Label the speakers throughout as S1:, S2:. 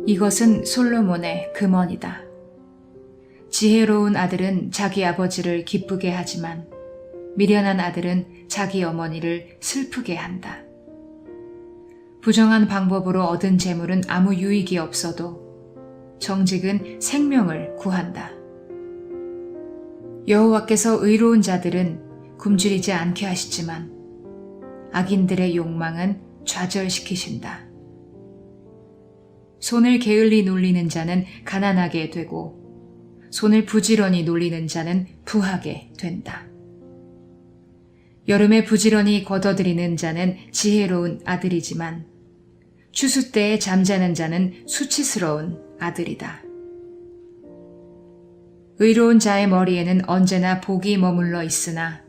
S1: 이것은 솔로몬의 금언이다. 지혜로운 아들은 자기 아버지를 기쁘게 하지만 미련한 아들은 자기 어머니를 슬프게 한다. 부정한 방법으로 얻은 재물은 아무 유익이 없어도 정직은 생명을 구한다. 여호와께서 의로운 자들은 굶주리지 않게 하시지만 악인들의 욕망은 좌절시키신다. 손을 게을리 놀리는 자는 가난하게 되고 손을 부지런히 놀리는 자는 부하게 된다. 여름에 부지런히 걷어들이는 자는 지혜로운 아들이지만 추수 때에 잠자는 자는 수치스러운 아들이다. 의로운 자의 머리에는 언제나 복이 머물러 있으나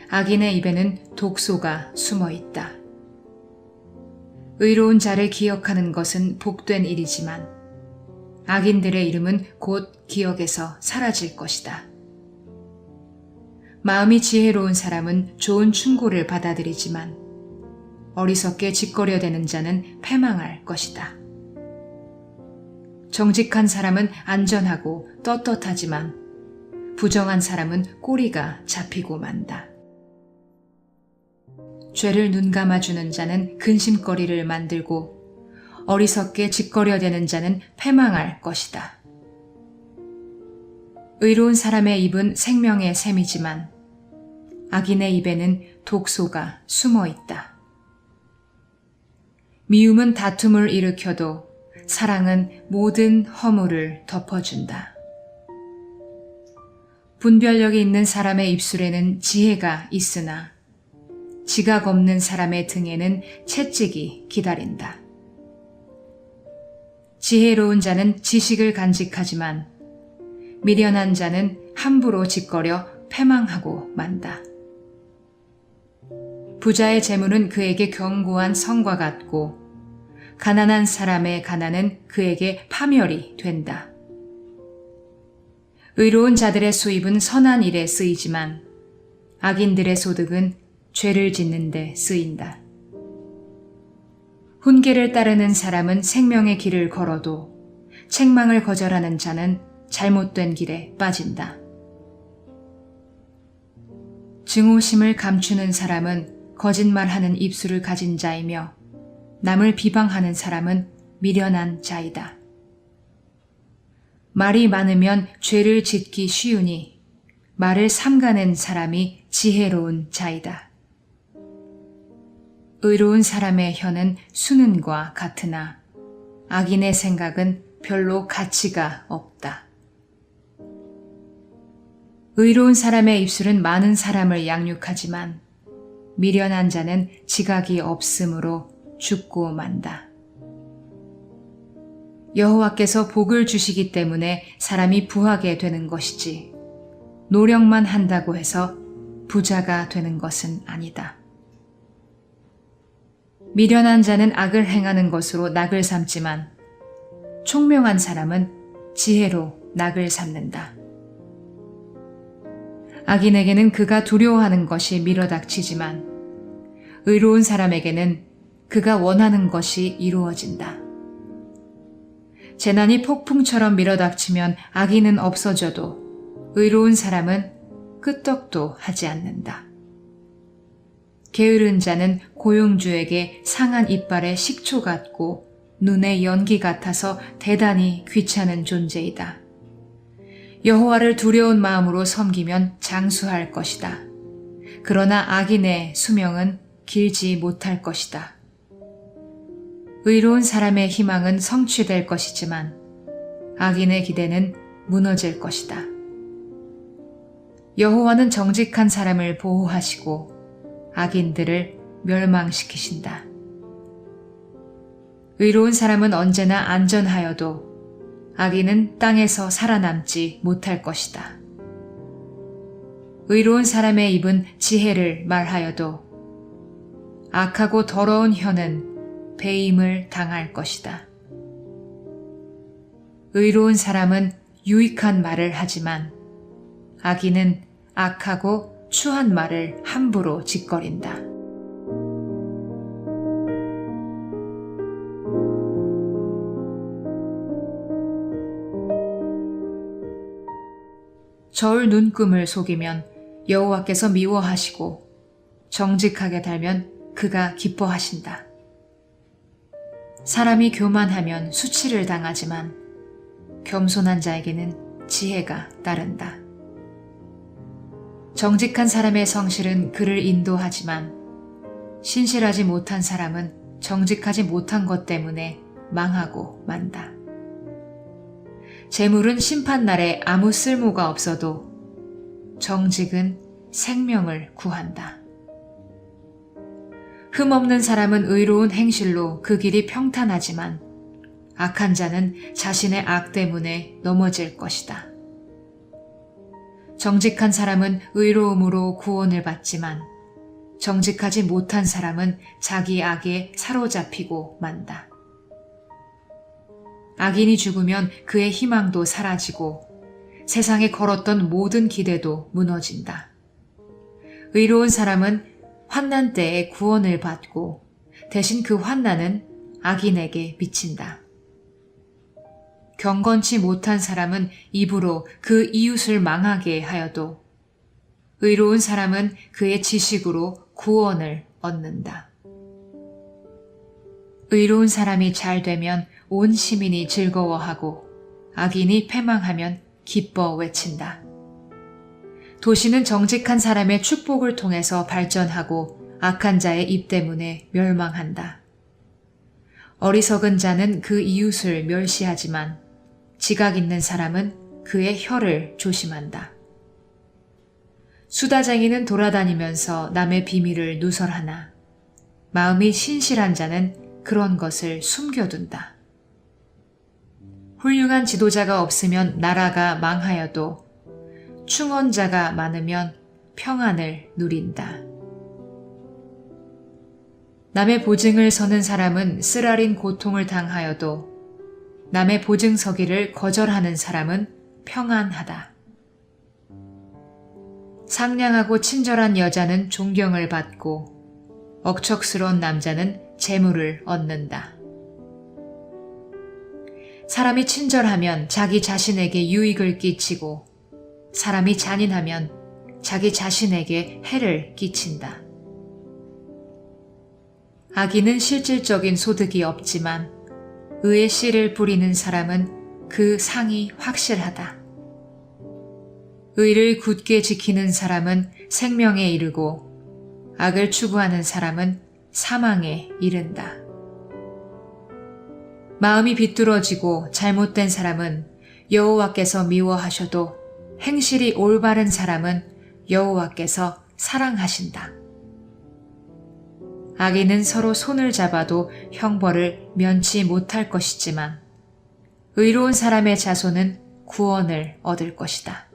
S1: 악인의 입에는 독소가 숨어 있다. 의로운 자를 기억하는 것은 복된 일이지만 악인들의 이름은 곧 기억에서 사라질 것이다. 마음이 지혜로운 사람은 좋은 충고를 받아들이지만 어리석게 짓거려대는 자는 패망할 것이다. 정직한 사람은 안전하고 떳떳하지만 부정한 사람은 꼬리가 잡히고 만다. 죄를 눈감아주는 자는 근심거리를 만들고 어리석게 짓거려대는 자는 패망할 것이다. 의로운 사람의 입은 생명의 샘이지만 악인의 입에는 독소가 숨어 있다. 미움은 다툼을 일으켜도 사랑은 모든 허물을 덮어준다. 분별력이 있는 사람의 입술에는 지혜가 있으나 지각 없는 사람의 등에는 채찍이 기다린다. 지혜로운 자는 지식을 간직하지만 미련한 자는 함부로 짓거려 패망하고 만다. 부자의 재물은 그에게 견고한 성과 같고 가난한 사람의 가난은 그에게 파멸이 된다. 의로운 자들의 수입은 선한 일에 쓰이지만 악인들의 소득은 죄를 짓는 데 쓰인다. 훈계를 따르는 사람은 생명의 길을 걸어도 책망을 거절하는 자는 잘못된 길에 빠진다. 증오심을 감추는 사람은 거짓말하는 입술을 가진 자이며 남을 비방하는 사람은 미련한 자이다. 말이 많으면 죄를 짓기 쉬우니 말을 삼가는 사람이 지혜로운 자이다. 의로운 사람의 혀는 수는과 같으나 악인의 생각은 별로 가치가 없다. 의로운 사람의 입술은 많은 사람을 양육하지만 미련한 자는 지각이 없으므로 죽고 만다. 여호와께서 복을 주시기 때문에 사람이 부하게 되는 것이지 노력만 한다고 해서 부자가 되는 것은 아니다. 미련한 자는 악을 행하는 것으로 낙을 삼지만 총명한 사람은 지혜로 낙을 삼는다. 악인에게는 그가 두려워하는 것이 밀어닥치지만 의로운 사람에게는 그가 원하는 것이 이루어진다. 재난이 폭풍처럼 밀어닥치면 악인은 없어져도 의로운 사람은 끄떡도 하지 않는다. 게으른 자는 고용주에게 상한 이빨의 식초 같고 눈의 연기 같아서 대단히 귀찮은 존재이다. 여호와를 두려운 마음으로 섬기면 장수할 것이다. 그러나 악인의 수명은 길지 못할 것이다. 의로운 사람의 희망은 성취될 것이지만 악인의 기대는 무너질 것이다. 여호와는 정직한 사람을 보호하시고 악인들을 멸망시키신다. 의로운 사람은 언제나 안전하여도 악인은 땅에서 살아남지 못할 것이다. 의로운 사람의 입은 지혜를 말하여도 악하고 더러운 혀는 배임을 당할 것이다. 의로운 사람은 유익한 말을 하지만 악인은 악하고 추한 말을 함부로 짓거린다. 저울 눈금을 속이면 여호와께서 미워하시고 정직하게 달면 그가 기뻐하신다. 사람이 교만하면 수치를 당하지만 겸손한 자에게는 지혜가 따른다. 정직한 사람의 성실은 그를 인도하지만 신실하지 못한 사람은 정직하지 못한 것 때문에 망하고 만다. 재물은 심판날에 아무 쓸모가 없어도 정직은 생명을 구한다. 흠없는 사람은 의로운 행실로 그 길이 평탄하지만 악한 자는 자신의 악 때문에 넘어질 것이다. 정직한 사람은 의로움으로 구원을 받지만 정직하지 못한 사람은 자기 악에 사로잡히고 만다. 악인이 죽으면 그의 희망도 사라지고 세상에 걸었던 모든 기대도 무너진다. 의로운 사람은 환난 때에 구원을 받고 대신 그 환난은 악인에게 미친다. 경건치 못한 사람은 입으로 그 이웃을 망하게 하여도 의로운 사람은 그의 지식으로 구원을 얻는다. 의로운 사람이 잘 되면 온 시민이 즐거워하고 악인이 패망하면 기뻐 외친다. 도시는 정직한 사람의 축복을 통해서 발전하고 악한 자의 입 때문에 멸망한다. 어리석은 자는 그 이웃을 멸시하지만 지각 있는 사람은 그의 혀를 조심한다. 수다쟁이는 돌아다니면서 남의 비밀을 누설하나 마음이 신실한 자는 그런 것을 숨겨둔다. 훌륭한 지도자가 없으면 나라가 망하여도 충언자가 많으면 평안을 누린다. 남의 보증을 서는 사람은 쓰라린 고통을 당하여도 남의 보증 서기를 거절하는 사람은 평안하다. 상냥하고 친절한 여자는 존경을 받고 억척스러운 남자는 재물을 얻는다. 사람이 친절하면 자기 자신에게 유익을 끼치고 사람이 잔인하면 자기 자신에게 해를 끼친다. 악인은 실질적인 소득이 없지만 의의 씨를 뿌리는 사람은 그 상이 확실하다. 의를 굳게 지키는 사람은 생명에 이르고 악을 추구하는 사람은 사망에 이른다. 마음이 비뚤어지고 잘못된 사람은 여호와께서 미워하셔도 행실이 올바른 사람은 여호와께서 사랑하신다. 악인은 서로 손을 잡아도 형벌을 면치 못할 것이지만 의로운 사람의 자손은 구원을 얻을 것이다.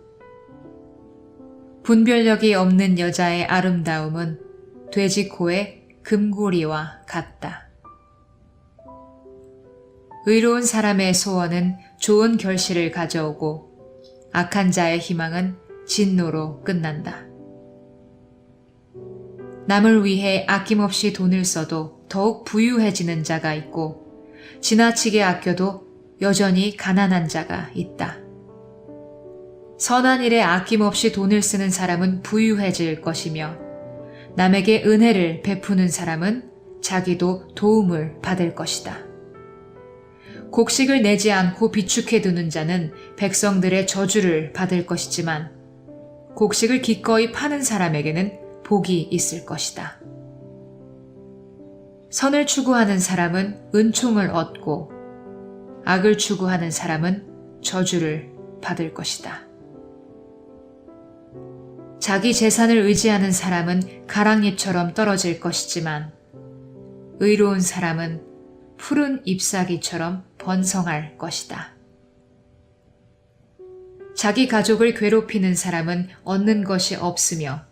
S1: 분별력이 없는 여자의 아름다움은 돼지코의 금고리와 같다. 의로운 사람의 소원은 좋은 결실을 가져오고 악한 자의 희망은 진노로 끝난다. 남을 위해 아낌없이 돈을 써도 더욱 부유해지는 자가 있고 지나치게 아껴도 여전히 가난한 자가 있다. 선한 일에 아낌없이 돈을 쓰는 사람은 부유해질 것이며 남에게 은혜를 베푸는 사람은 자기도 도움을 받을 것이다. 곡식을 내지 않고 비축해 두는 자는 백성들의 저주를 받을 것이지만 곡식을 기꺼이 파는 사람에게는 복이 있을 것이다. 선을 추구하는 사람은 은총을 얻고 악을 추구하는 사람은 저주를 받을 것이다. 자기 재산을 의지하는 사람은 가랑잎처럼 떨어질 것이지만 의로운 사람은 푸른 잎사귀처럼 번성할 것이다. 자기 가족을 괴롭히는 사람은 얻는 것이 없으며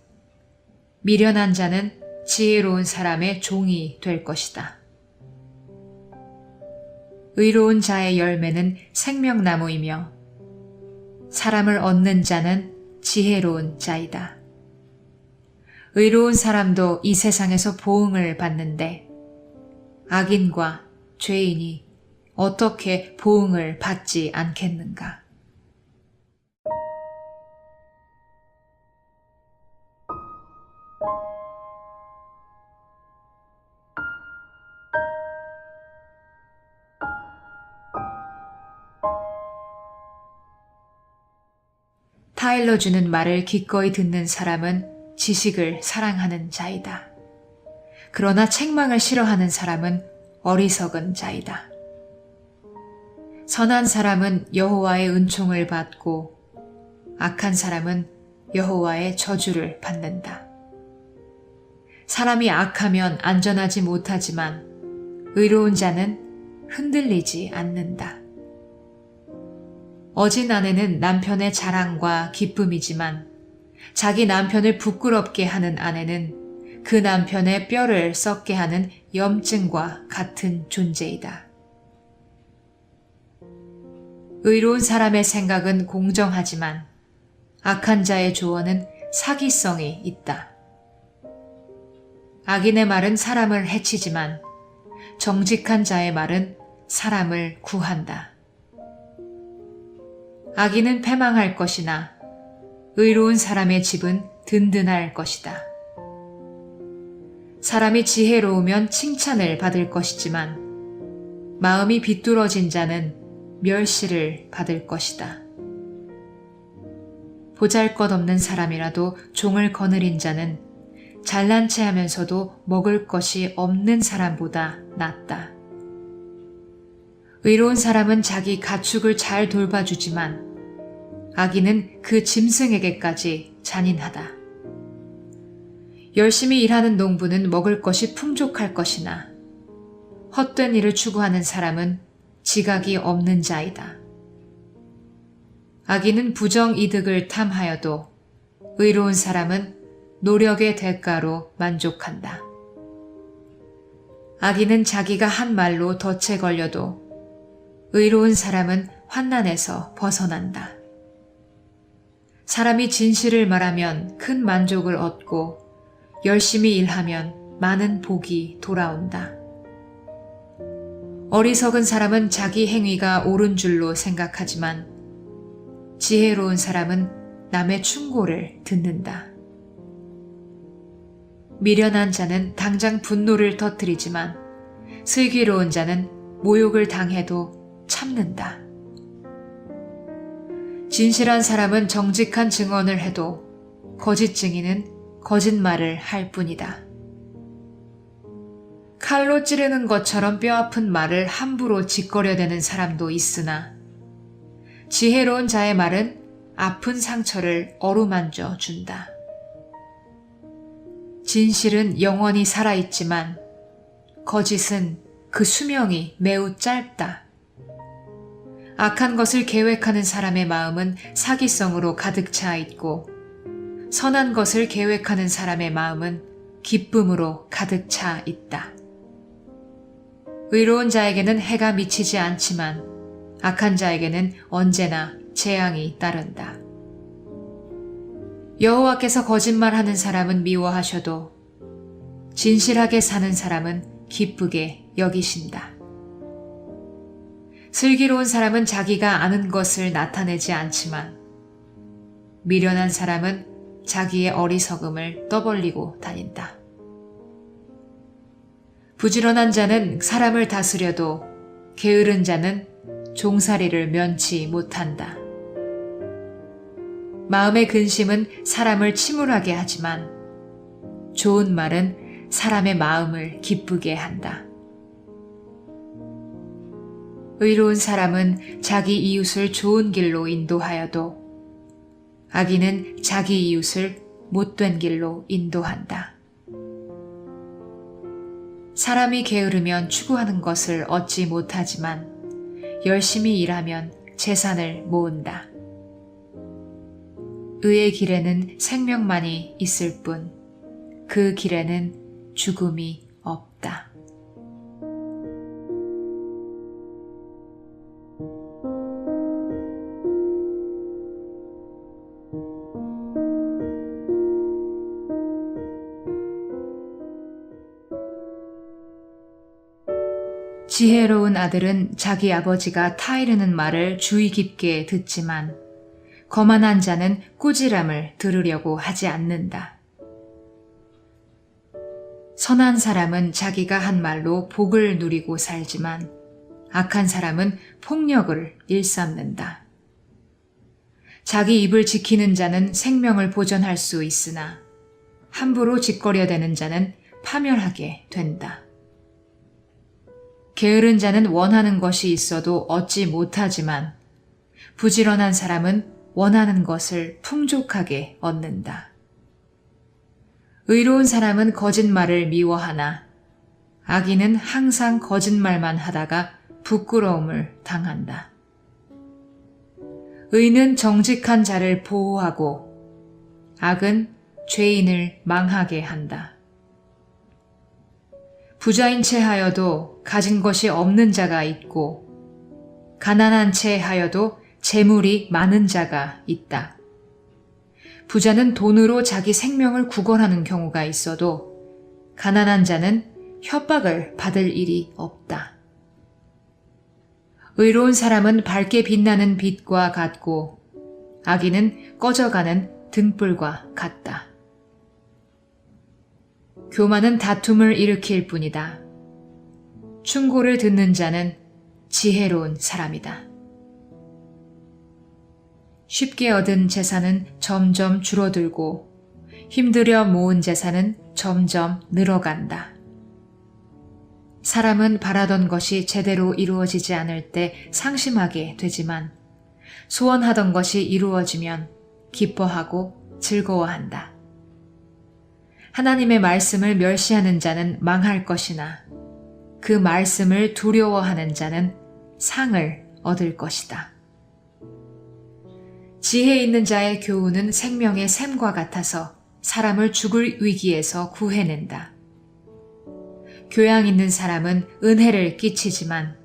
S1: 미련한 자는 지혜로운 사람의 종이 될 것이다. 의로운 자의 열매는 생명나무이며 사람을 얻는 자는 지혜로운 자이다. 의로운 사람도 이 세상에서 보응을 받는데 악인과 죄인이 어떻게 보응을 받지 않겠는가? 타일러주는 말을 기꺼이 듣는 사람은 지식을 사랑하는 자이다. 그러나 책망을 싫어하는 사람은 어리석은 자이다. 선한 사람은 여호와의 은총을 받고 악한 사람은 여호와의 저주를 받는다. 사람이 악하면 안전하지 못하지만 의로운 자는 흔들리지 않는다. 어진 아내는 남편의 자랑과 기쁨이지만 자기 남편을 부끄럽게 하는 아내는 그 남편의 뼈를 썩게 하는 염증과 같은 존재이다. 의로운 사람의 생각은 공정하지만 악한 자의 조언은 사기성이 있다. 악인의 말은 사람을 해치지만 정직한 자의 말은 사람을 구한다. 악인은 패망할 것이나 의로운 사람의 집은 든든할 것이다. 사람이 지혜로우면 칭찬을 받을 것이지만 마음이 비뚤어진 자는 멸시를 받을 것이다. 보잘것없는 사람이라도 종을 거느린 자는 잘난 체 하면서도 먹을 것이 없는 사람보다 낫다. 의로운 사람은 자기 가축을 잘 돌봐주지만 악인은 그 짐승에게까지 잔인하다. 열심히 일하는 농부는 먹을 것이 풍족할 것이나 헛된 일을 추구하는 사람은 지각이 없는 자이다. 악인은 부정이득을 탐하여도 의로운 사람은 노력의 대가로 만족한다. 악인은 자기가 한 말로 덫에 걸려도 의로운 사람은 환난에서 벗어난다. 사람이 진실을 말하면 큰 만족을 얻고 열심히 일하면 많은 복이 돌아온다. 어리석은 사람은 자기 행위가 옳은 줄로 생각하지만 지혜로운 사람은 남의 충고를 듣는다. 미련한 자는 당장 분노를 터뜨리지만 슬기로운 자는 모욕을 당해도 참는다. 진실한 사람은 정직한 증언을 해도 거짓 증인은 거짓말을 할 뿐이다. 칼로 찌르는 것처럼 뼈아픈 말을 함부로 짓거려대는 사람도 있으나 지혜로운 자의 말은 아픈 상처를 어루만져 준다. 진실은 영원히 살아있지만 거짓은 그 수명이 매우 짧다. 악한 것을 계획하는 사람의 마음은 사기성으로 가득 차 있고 선한 것을 계획하는 사람의 마음은 기쁨으로 가득 차 있다. 의로운 자에게는 해가 미치지 않지만 악한 자에게는 언제나 재앙이 따른다. 여호와께서 거짓말하는 사람은 미워하셔도 진실하게 사는 사람은 기쁘게 여기신다. 슬기로운 사람은 자기가 아는 것을 나타내지 않지만 미련한 사람은 자기의 어리석음을 떠벌리고 다닌다. 부지런한 자는 사람을 다스려도 게으른 자는 종살이를 면치 못한다. 마음의 근심은 사람을 침울하게 하지만 좋은 말은 사람의 마음을 기쁘게 한다. 의로운 사람은 자기 이웃을 좋은 길로 인도하여도 악인은 자기 이웃을 못된 길로 인도한다. 사람이 게으르면 추구하는 것을 얻지 못하지만 열심히 일하면 재산을 모은다. 의의 길에는 생명만이 있을 뿐 그 길에는 죽음이 없다. 지혜로운 아들은 자기 아버지가 타이르는 말을 주의 깊게 듣지만 거만한 자는 꾸지람을 들으려고 하지 않는다. 선한 사람은 자기가 한 말로 복을 누리고 살지만 악한 사람은 폭력을 일삼는다. 자기 입을 지키는 자는 생명을 보전할 수 있으나 함부로 짓거려대는 자는 파멸하게 된다. 게으른 자는 원하는 것이 있어도 얻지 못하지만 부지런한 사람은 원하는 것을 풍족하게 얻는다. 의로운 사람은 거짓말을 미워하나 악인은 항상 거짓말만 하다가 부끄러움을 당한다. 의는 정직한 자를 보호하고 악은 죄인을 망하게 한다. 부자인 채 하여도 가진 것이 없는 자가 있고 가난한 채 하여도 재물이 많은 자가 있다. 부자는 돈으로 자기 생명을 구걸하는 경우가 있어도 가난한 자는 협박을 받을 일이 없다. 의로운 사람은 밝게 빛나는 빛과 같고 악인은 꺼져가는 등불과 같다. 교만은 다툼을 일으킬 뿐이다. 충고를 듣는 자는 지혜로운 사람이다. 쉽게 얻은 재산은 점점 줄어들고 힘들여 모은 재산은 점점 늘어간다. 사람은 바라던 것이 제대로 이루어지지 않을 때 상심하게 되지만 소원하던 것이 이루어지면 기뻐하고 즐거워한다. 하나님의 말씀을 멸시하는 자는 망할 것이나 그 말씀을 두려워하는 자는 상을 얻을 것이다. 지혜 있는 자의 교훈은 생명의 샘과 같아서 사람을 죽을 위기에서 구해낸다. 교양 있는 사람은 은혜를 끼치지만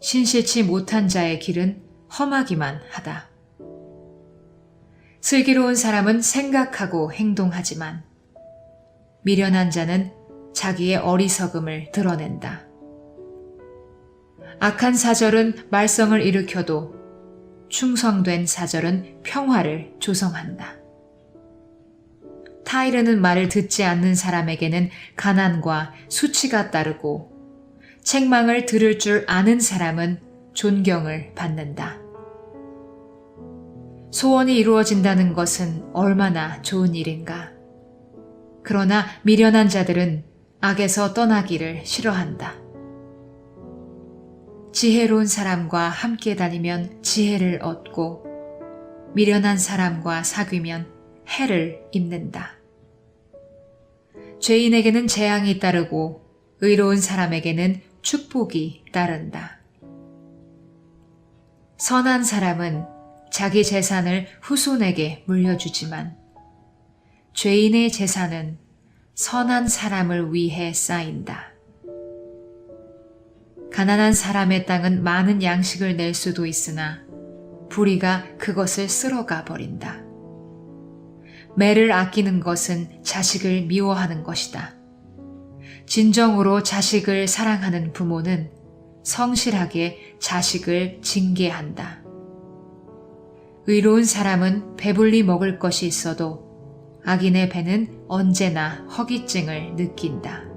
S1: 신실치 못한 자의 길은 험하기만 하다. 슬기로운 사람은 생각하고 행동하지만 미련한 자는 자기의 어리석음을 드러낸다. 악한 사절은 말썽을 일으켜도 충성된 사절은 평화를 조성한다. 타이르는 말을 듣지 않는 사람에게는 가난과 수치가 따르고 책망을 들을 줄 아는 사람은 존경을 받는다. 소원이 이루어진다는 것은 얼마나 좋은 일인가. 그러나 미련한 자들은 악에서 떠나기를 싫어한다. 지혜로운 사람과 함께 다니면 지혜를 얻고 미련한 사람과 사귀면 해를 입는다. 죄인에게는 재앙이 따르고 의로운 사람에게는 축복이 따른다. 선한 사람은 자기 재산을 후손에게 물려주지만 죄인의 재산은 선한 사람을 위해 쌓인다. 가난한 사람의 땅은 많은 양식을 낼 수도 있으나 불의가 그것을 쓸어가 버린다. 매를 아끼는 것은 자식을 미워하는 것이다. 진정으로 자식을 사랑하는 부모는 성실하게 자식을 징계한다. 의로운 사람은 배불리 먹을 것이 있어도 악인의 배는 언제나 허기증을 느낀다.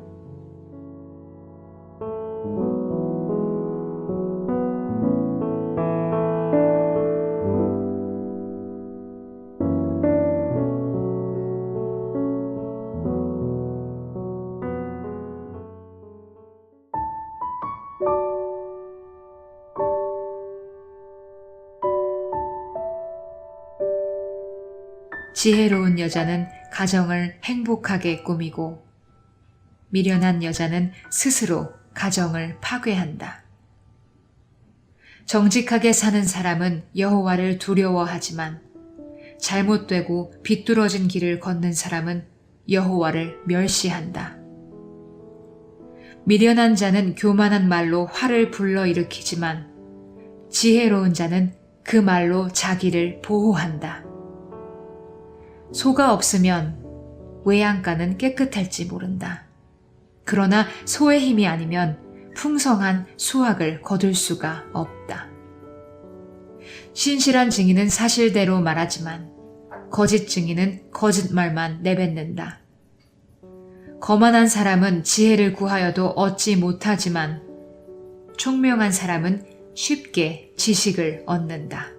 S1: 지혜로운 여자는 가정을 행복하게 꾸미고 미련한 여자는 스스로 가정을 파괴한다. 정직하게 사는 사람은 여호와를 두려워하지만 잘못되고 비뚤어진 길을 걷는 사람은 여호와를 멸시한다. 미련한 자는 교만한 말로 화를 불러일으키지만 지혜로운 자는 그 말로 자기를 보호한다. 소가 없으면 외양간은 깨끗할지 모른다. 그러나 소의 힘이 아니면 풍성한 수확을 거둘 수가 없다. 신실한 증인은 사실대로 말하지만 거짓 증인은 거짓말만 내뱉는다. 거만한 사람은 지혜를 구하여도 얻지 못하지만 총명한 사람은 쉽게 지식을 얻는다.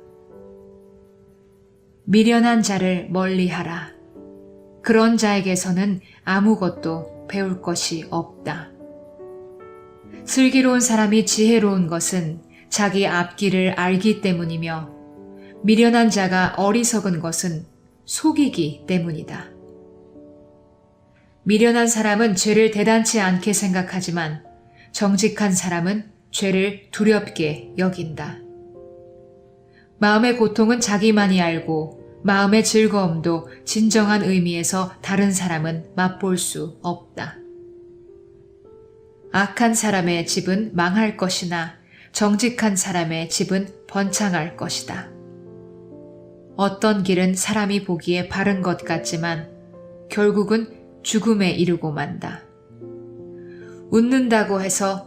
S1: 미련한 자를 멀리하라. 그런 자에게서는 아무것도 배울 것이 없다. 슬기로운 사람이 지혜로운 것은 자기 앞길을 알기 때문이며 미련한 자가 어리석은 것은 속이기 때문이다. 미련한 사람은 죄를 대단치 않게 생각하지만 정직한 사람은 죄를 두렵게 여긴다. 마음의 고통은 자기만이 알고 마음의 즐거움도 진정한 의미에서 다른 사람은 맛볼 수 없다. 악한 사람의 집은 망할 것이나 정직한 사람의 집은 번창할 것이다. 어떤 길은 사람이 보기에 바른 것 같지만 결국은 죽음에 이르고 만다. 웃는다고 해서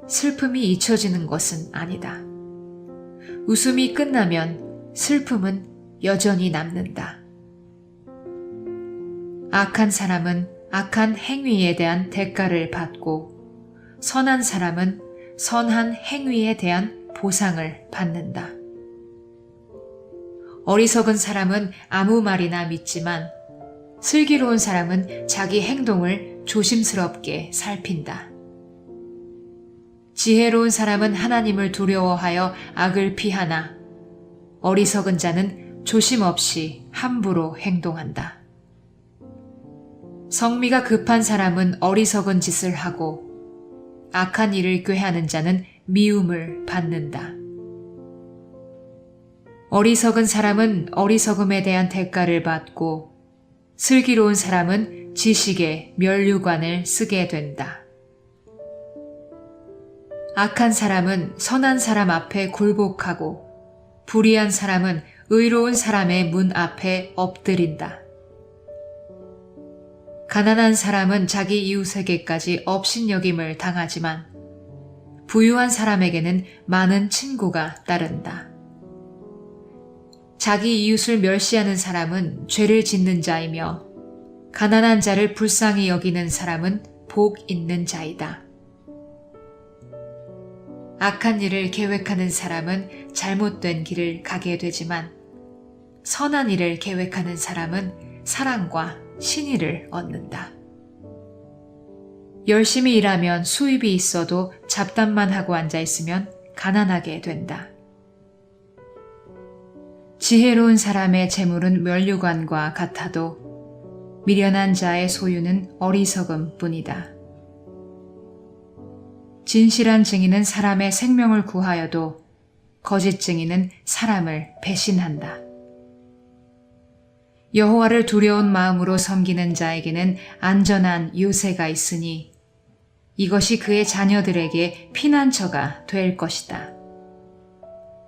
S1: 슬픔이 잊혀지는 것은 아니다. 웃음이 끝나면 슬픔은 여전히 남는다. 악한 사람은 악한 행위에 대한 대가를 받고 선한 사람은 선한 행위에 대한 보상을 받는다. 어리석은 사람은 아무 말이나 믿지만 슬기로운 사람은 자기 행동을 조심스럽게 살핀다. 지혜로운 사람은 하나님을 두려워하여 악을 피하나 어리석은 자는 조심 없이 함부로 행동한다. 성미가 급한 사람은 어리석은 짓을 하고 악한 일을 꾀하는 자는 미움을 받는다. 어리석은 사람은 어리석음에 대한 대가를 받고 슬기로운 사람은 지식의 면류관을 쓰게 된다. 악한 사람은 선한 사람 앞에 굴복하고 불의한 사람은 의로운 사람의 문 앞에 엎드린다. 가난한 사람은 자기 이웃에게까지 업신여김을 당하지만 부유한 사람에게는 많은 친구가 따른다. 자기 이웃을 멸시하는 사람은 죄를 짓는 자이며 가난한 자를 불쌍히 여기는 사람은 복 있는 자이다. 악한 일을 계획하는 사람은 잘못된 길을 가게 되지만 선한 일을 계획하는 사람은 사랑과 신의를 얻는다. 열심히 일하면 수입이 있어도 잡담만 하고 앉아있으면 가난하게 된다. 지혜로운 사람의 재물은 면류관과 같아도 미련한 자의 소유는 어리석음 뿐이다. 진실한 증인은 사람의 생명을 구하여도 거짓 증인은 사람을 배신한다. 여호와를 두려운 마음으로 섬기는 자에게는 안전한 요새가 있으니 이것이 그의 자녀들에게 피난처가 될 것이다.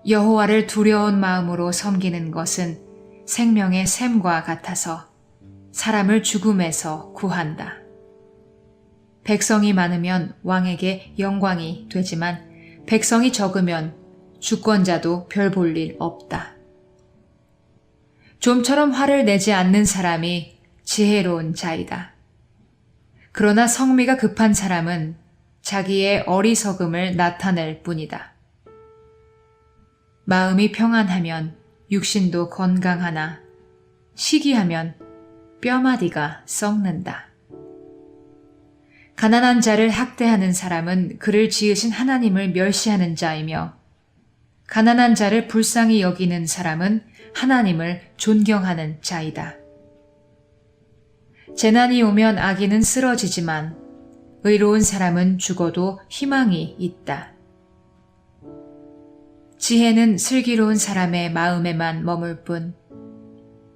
S1: 여호와를 두려운 마음으로 섬기는 것은 생명의 샘과 같아서 사람을 죽음에서 구한다. 백성이 많으면 왕에게 영광이 되지만 백성이 적으면 주권자도 별 볼 일 없다. 좀처럼 화를 내지 않는 사람이 지혜로운 자이다. 그러나 성미가 급한 사람은 자기의 어리석음을 나타낼 뿐이다. 마음이 평안하면 육신도 건강하나 시기하면 뼈마디가 썩는다. 가난한 자를 학대하는 사람은 그를 지으신 하나님을 멸시하는 자이며 가난한 자를 불쌍히 여기는 사람은 하나님을 존경하는 자이다. 재난이 오면 악인은 쓰러지지만 의로운 사람은 죽어도 희망이 있다. 지혜는 슬기로운 사람의 마음에만 머물 뿐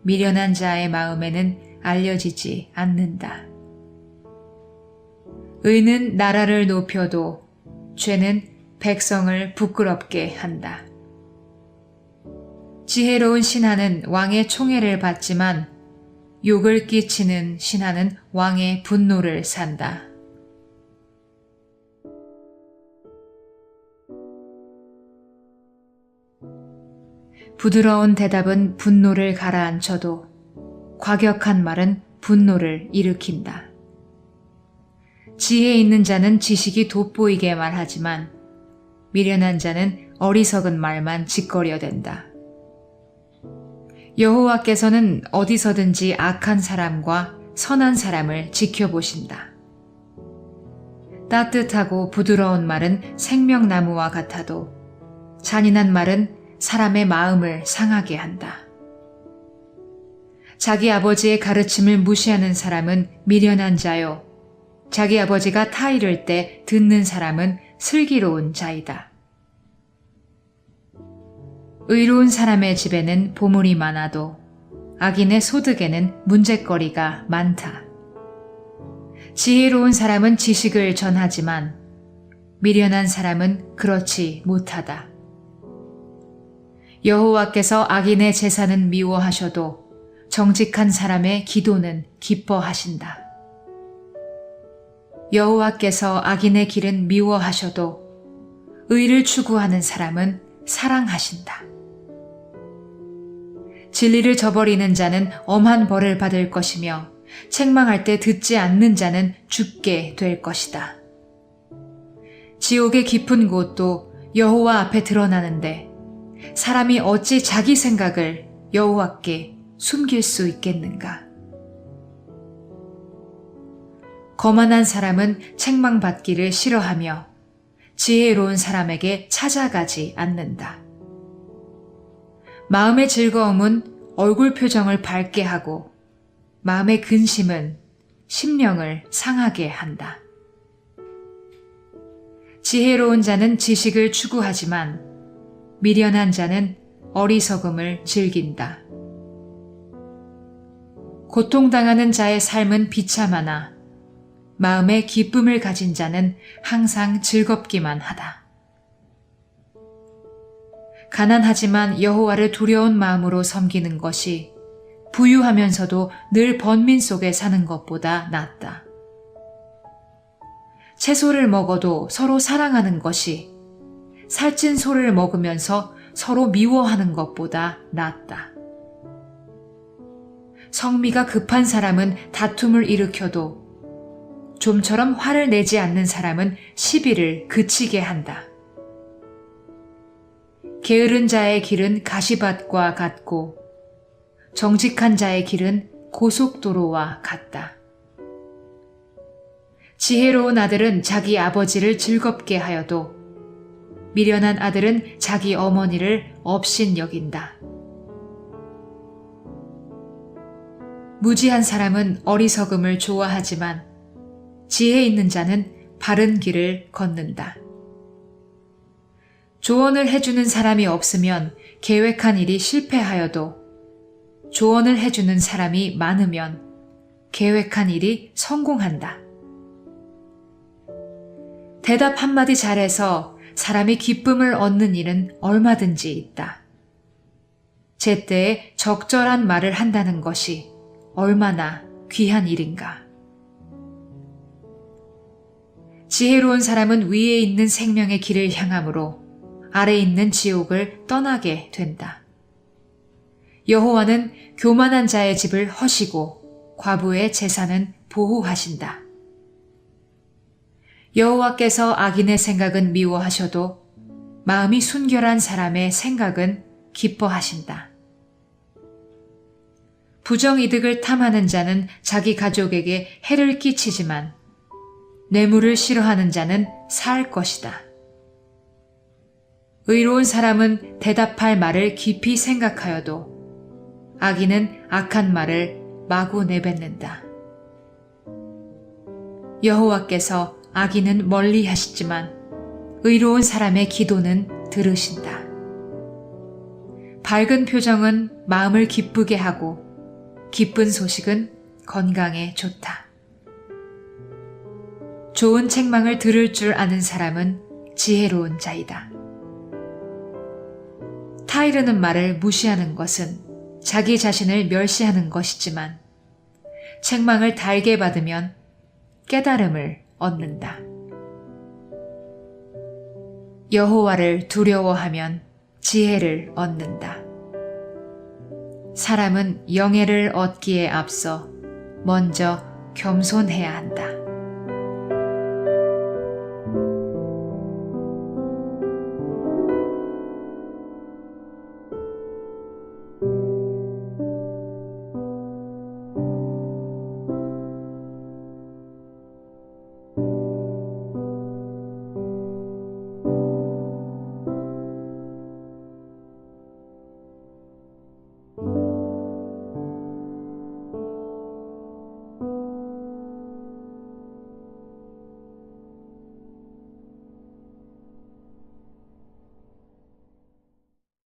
S1: 미련한 자의 마음에는 알려지지 않는다. 의는 나라를 높여도 죄는 백성을 부끄럽게 한다. 지혜로운 신하는 왕의 총애를 받지만 욕을 끼치는 신하는 왕의 분노를 산다. 부드러운 대답은 분노를 가라앉혀도 과격한 말은 분노를 일으킨다. 지혜 있는 자는 지식이 돋보이게 말하지만 미련한 자는 어리석은 말만 짓거려댄다. 여호와께서는 어디서든지 악한 사람과 선한 사람을 지켜보신다. 따뜻하고 부드러운 말은 생명나무와 같아도 잔인한 말은 사람의 마음을 상하게 한다. 자기 아버지의 가르침을 무시하는 사람은 미련한 자요. 자기 아버지가 타이를 때 듣는 사람은 슬기로운 자이다. 의로운 사람의 집에는 보물이 많아도 악인의 소득에는 문제거리가 많다. 지혜로운 사람은 지식을 전하지만 미련한 사람은 그렇지 못하다. 여호와께서 악인의 제사는 미워하셔도 정직한 사람의 기도는 기뻐하신다. 여호와께서 악인의 길은 미워하셔도 의를 추구하는 사람은 사랑하신다. 진리를 저버리는 자는 엄한 벌을 받을 것이며 책망할 때 듣지 않는 자는 죽게 될 것이다. 지옥의 깊은 곳도 여호와 앞에 드러나는데 사람이 어찌 자기 생각을 여호와께 숨길 수 있겠는가? 거만한 사람은 책망받기를 싫어하며 지혜로운 사람에게 찾아가지 않는다. 마음의 즐거움은 얼굴 표정을 밝게 하고 마음의 근심은 심령을 상하게 한다. 지혜로운 자는 지식을 추구하지만 미련한 자는 어리석음을 즐긴다. 고통당하는 자의 삶은 비참하나 마음에 기쁨을 가진 자는 항상 즐겁기만 하다. 가난하지만 여호와를 두려운 마음으로 섬기는 것이 부유하면서도 늘 번민 속에 사는 것보다 낫다. 채소를 먹어도 서로 사랑하는 것이 살찐 소를 먹으면서 서로 미워하는 것보다 낫다. 성미가 급한 사람은 다툼을 일으켜도 좀처럼 화를 내지 않는 사람은 시비를 그치게 한다. 게으른 자의 길은 가시밭과 같고 정직한 자의 길은 고속도로와 같다. 지혜로운 아들은 자기 아버지를 즐겁게 하여도 미련한 아들은 자기 어머니를 업신여긴다. 무지한 사람은 어리석음을 좋아하지만 지혜 있는 자는 바른 길을 걷는다. 조언을 해주는 사람이 없으면 계획한 일이 실패하여도 조언을 해주는 사람이 많으면 계획한 일이 성공한다. 대답 한마디 잘해서 사람이 기쁨을 얻는 일은 얼마든지 있다. 제때에 적절한 말을 한다는 것이 얼마나 귀한 일인가. 지혜로운 사람은 위에 있는 생명의 길을 향하므로 아래에 있는 지옥을 떠나게 된다. 여호와는 교만한 자의 집을 허시고 과부의 재산은 보호하신다. 여호와께서 악인의 생각은 미워하셔도 마음이 순결한 사람의 생각은 기뻐하신다. 부정이득을 탐하는 자는 자기 가족에게 해를 끼치지만 뇌물을 싫어하는 자는 살 것이다. 의로운 사람은 대답할 말을 깊이 생각하여도 악인은 악한 말을 마구 내뱉는다. 여호와께서 악인은 멀리 하시지만 의로운 사람의 기도는 들으신다. 밝은 표정은 마음을 기쁘게 하고 기쁜 소식은 건강에 좋다. 좋은 책망을 들을 줄 아는 사람은 지혜로운 자이다. 타이르는 말을 무시하는 것은 자기 자신을 멸시하는 것이지만 책망을 달게 받으면 깨달음을 얻는다. 여호와를 두려워하면 지혜를 얻는다. 사람은 영예를 얻기에 앞서 먼저 겸손해야 한다.